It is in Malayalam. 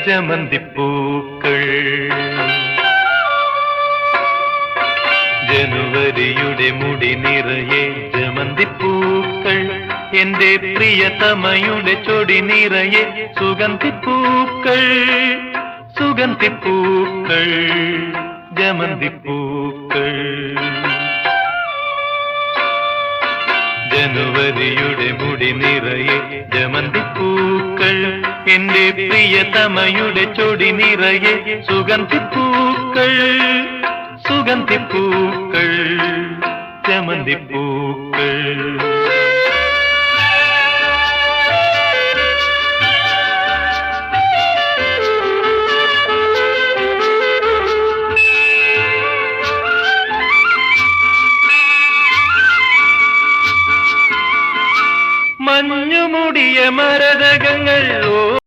ജമന്തിപ്പൂക്കൾ ജനുവരിയുടെ മുടി നിറയെ ജമന്തിപ്പൂക്കൾ എന്റെ പ്രിയതമയുടെ ചൊടി നിറയെ സുഗന്ധിപ്പൂക്കൾ സുഗന്ധിപ്പൂക്കൾ ജമന്തിപ്പൂക്കൾ ജനുവരിയുടെ മുടി നിറയെ ജമന്തിപ്പൂക്കൾ എന്റെ പ്രിയതമയുടെ ചൊടി നിറയെ സുഗന്ധിപ്പൂക്കൾ സുഗന്ധിപ്പൂക്കൾ ജമന്തിപ്പൂക്കൾ